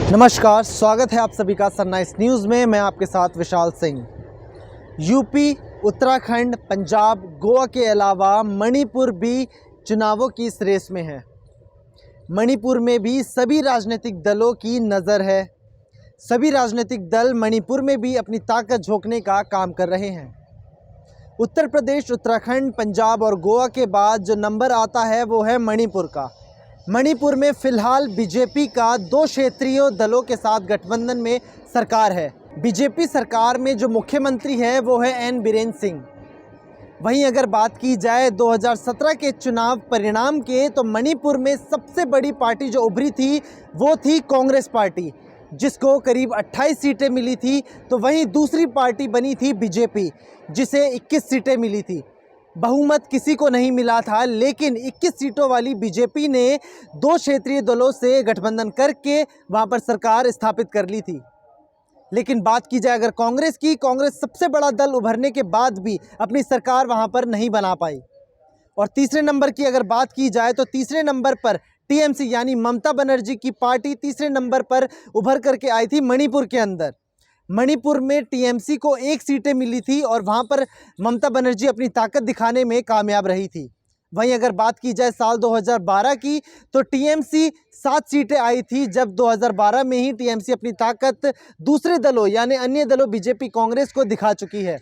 नमस्कार, स्वागत है आप सभी का सनराइज न्यूज़ में। मैं आपके साथ विशाल सिंह। यूपी, उत्तराखंड, पंजाब, गोवा के अलावा मणिपुर भी चुनावों की इस रेस में है। मणिपुर में भी सभी राजनीतिक दलों की नज़र है। सभी राजनीतिक दल मणिपुर में भी अपनी ताकत झोंकने का काम कर रहे हैं। उत्तर प्रदेश, उत्तराखंड, पंजाब और गोवा के बाद जो नंबर आता है वो है मणिपुर का। मणिपुर में फ़िलहाल बीजेपी का 2 क्षेत्रीय दलों के साथ गठबंधन में सरकार है। बीजेपी सरकार में जो मुख्यमंत्री है वो है एन बीरेन सिंह। वहीं अगर बात की जाए 2017 के चुनाव परिणाम के, तो मणिपुर में सबसे बड़ी पार्टी जो उभरी थी वो थी कांग्रेस पार्टी, जिसको करीब 28 सीटें मिली थी। तो वहीं दूसरी पार्टी बनी थी बीजेपी, जिसे 21 सीटें मिली थी। बहुमत किसी को नहीं मिला था, लेकिन 21 सीटों वाली बीजेपी ने 2 क्षेत्रीय दलों से गठबंधन करके वहां पर सरकार स्थापित कर ली थी। लेकिन बात की जाए अगर कांग्रेस की, कांग्रेस सबसे बड़ा दल उभरने के बाद भी अपनी सरकार वहां पर नहीं बना पाई। और तीसरे नंबर की अगर बात की जाए तो तीसरे नंबर पर टीएमसी यानी ममता बनर्जी की पार्टी तीसरे नंबर पर उभर करके आई थी मणिपुर के अंदर। मणिपुर में टीएमसी को 1 सीटें मिली थी और वहां पर ममता बनर्जी अपनी ताकत दिखाने में कामयाब रही थी। वहीं अगर बात की जाए साल 2012 की, तो टीएमसी 7 सीटें आई थी, जब 2012 में ही टीएमसी अपनी ताकत दूसरे दलों यानी अन्य दलों बीजेपी, कांग्रेस को दिखा चुकी है।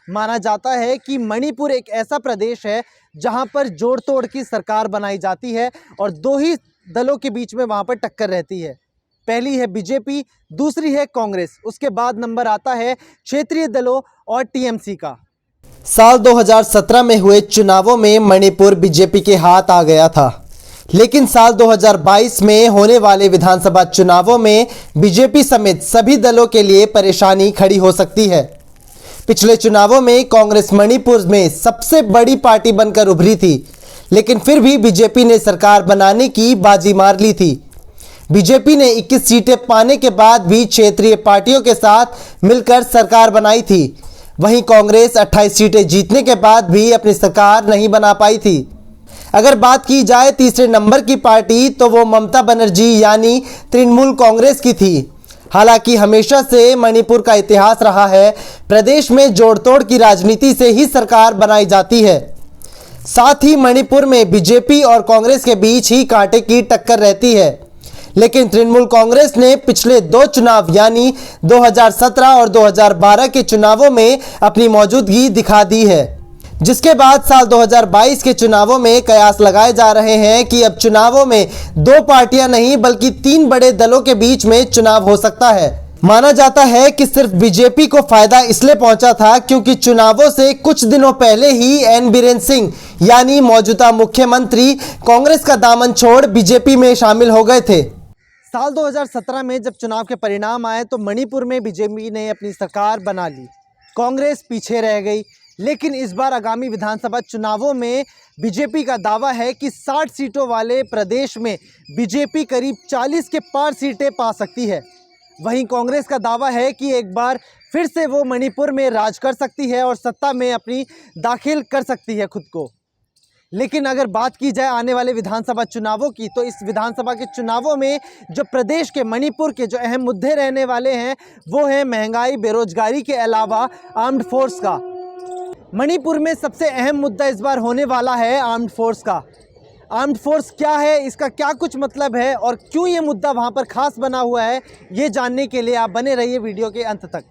माना जाता है कि मणिपुर एक ऐसा प्रदेश है जहां पर जोड़ तोड़ की सरकार बनाई जाती है और 2 ही दलों के बीच में वहां पर टक्कर रहती है। पहली है बीजेपी, दूसरी है कांग्रेस, उसके बाद नंबर आता है क्षेत्रीय दलों और टीएमसी का। साल 2017 में हुए चुनावों में मणिपुर बीजेपी के हाथ आ गया था, लेकिन साल 2022 में होने वाले विधानसभा चुनावों में बीजेपी समेत सभी दलों के लिए परेशानी खड़ी हो सकती है। पिछले चुनावों में कांग्रेस मणिपुर में सबसे बड़ी पार्टी बनकर उभरी थी, लेकिन फिर भी बीजेपी ने सरकार बनाने की बाजी मार ली थी। बीजेपी ने 21 सीटें पाने के बाद भी क्षेत्रीय पार्टियों के साथ मिलकर सरकार बनाई थी। वहीं कांग्रेस 28 सीटें जीतने के बाद भी अपनी सरकार नहीं बना पाई थी। अगर बात की जाए तीसरे नंबर की पार्टी, तो वो ममता बनर्जी यानी तृणमूल कांग्रेस की थी। हालांकि हमेशा से मणिपुर का इतिहास रहा है, प्रदेश में जोड़तोड़ की राजनीति से ही सरकार बनाई जाती है। साथ ही मणिपुर में बीजेपी और कांग्रेस के बीच ही कांटे की टक्कर रहती है। लेकिन तृणमूल कांग्रेस ने पिछले 2 चुनाव यानी 2017 और 2012 के चुनावों में अपनी मौजूदगी दिखा दी है, जिसके बाद साल 2022 के चुनावों में कयास लगाए जा रहे हैं कि अब चुनावों में 2 पार्टियां नहीं बल्कि 3 बड़े दलों के बीच में चुनाव हो सकता है। माना जाता है कि सिर्फ बीजेपी को फायदा इसलिए पहुंचा था क्योंकि चुनावों से कुछ दिनों पहले ही एन बीरेन सिंह यानी मौजूदा मुख्यमंत्री कांग्रेस का दामन छोड़ बीजेपी में शामिल हो गए थे। साल 2017 में जब चुनाव के परिणाम आए तो मणिपुर में बीजेपी ने अपनी सरकार बना ली, कांग्रेस पीछे रह गई। लेकिन इस बार आगामी विधानसभा चुनावों में बीजेपी का दावा है कि 60 सीटों वाले प्रदेश में बीजेपी करीब 40 के पार सीटें पा सकती है। वहीं कांग्रेस का दावा है कि एक बार फिर से वो मणिपुर में राज कर सकती है और सत्ता में अपनी दाखिल कर सकती है खुद को। लेकिन अगर बात की जाए आने वाले विधानसभा चुनावों की, तो इस विधानसभा के चुनावों में जो प्रदेश के मणिपुर के जो अहम मुद्दे रहने वाले हैं वो है महंगाई, बेरोजगारी के अलावा आर्म्ड फोर्स का। मणिपुर में सबसे अहम मुद्दा इस बार होने वाला है आर्म्ड फोर्स का। आर्म्ड फोर्स क्या है, इसका क्या कुछ मतलब है और क्यों ये मुद्दा वहाँ पर खास बना हुआ है, ये जानने के लिए आप बने रहिए वीडियो के अंत तक।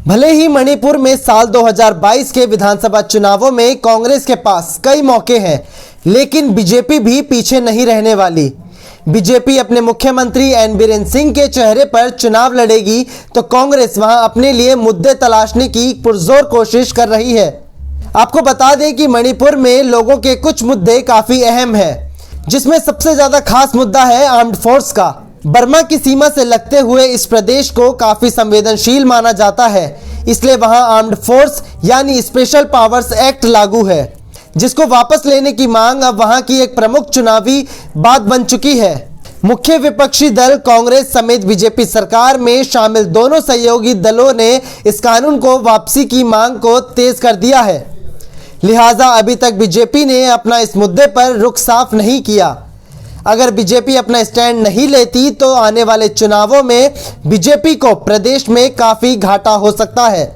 भले ही मणिपुर में साल 2022 के विधानसभा चुनावों में कांग्रेस के पास कई मौके हैं, लेकिन बीजेपी भी पीछे नहीं रहने वाली। बीजेपी अपने मुख्यमंत्री एन बीरेन सिंह के चेहरे पर चुनाव लड़ेगी, तो कांग्रेस वहां अपने लिए मुद्दे तलाशने की पुरजोर कोशिश कर रही है। आपको बता दें कि मणिपुर में लोगों के कुछ मुद्दे काफ़ी अहम हैं, जिसमें सबसे ज़्यादा खास मुद्दा है आर्म्ड फोर्स का। बर्मा की सीमा से लगते हुए इस प्रदेश को काफ़ी संवेदनशील माना जाता है, इसलिए वहां आर्म्ड फोर्स यानी स्पेशल पावर्स एक्ट लागू है, जिसको वापस लेने की मांग अब वहां की एक प्रमुख चुनावी बात बन चुकी है। मुख्य विपक्षी दल कांग्रेस समेत बीजेपी सरकार में शामिल दोनों सहयोगी दलों ने इस कानून को वापसी की मांग को तेज कर दिया है। लिहाजा अभी तक बीजेपी ने अपना इस मुद्दे पर रुख साफ नहीं किया। अगर बीजेपी अपना स्टैंड नहीं लेती तो आने वाले चुनावों में बीजेपी को प्रदेश में काफी घाटा हो सकता है।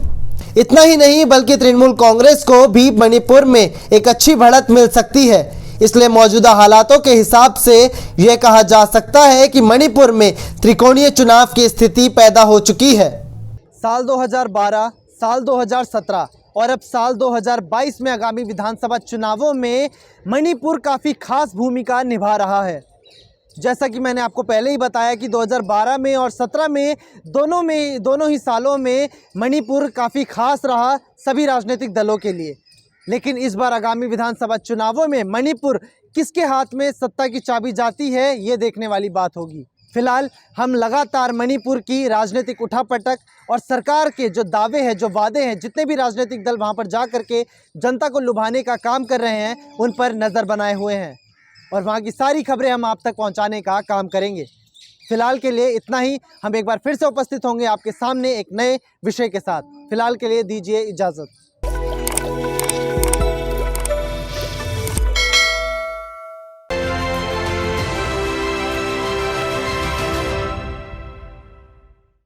इतना ही नहीं बल्कि तृणमूल कांग्रेस को भी मणिपुर में एक अच्छी बढ़त मिल सकती है। इसलिए मौजूदा हालातों के हिसाब से यह कहा जा सकता है कि मणिपुर में त्रिकोणीय चुनाव की स्थिति पैदा हो चुकी है। साल 2012, साल 2017 और अब साल 2022 में आगामी विधानसभा चुनावों में मणिपुर काफ़ी खास भूमिका निभा रहा है। जैसा कि मैंने आपको पहले ही बताया कि 2012 में और 17 में दोनों ही सालों में मणिपुर काफ़ी खास रहा सभी राजनीतिक दलों के लिए। लेकिन इस बार आगामी विधानसभा चुनावों में मणिपुर किसके हाथ में सत्ता की चाबी जाती है, ये देखने वाली बात होगी। फिलहाल हम लगातार मणिपुर की राजनीतिक उठापटक और सरकार के जो दावे हैं, जो वादे हैं, जितने भी राजनीतिक दल वहां पर जा करके जनता को लुभाने का काम कर रहे हैं, उन पर नज़र बनाए हुए हैं और वहां की सारी खबरें हम आप तक पहुंचाने का काम करेंगे। फिलहाल के लिए इतना ही। हम एक बार फिर से उपस्थित होंगे आपके सामने एक नए विषय के साथ। फिलहाल के लिए दीजिए इजाज़त।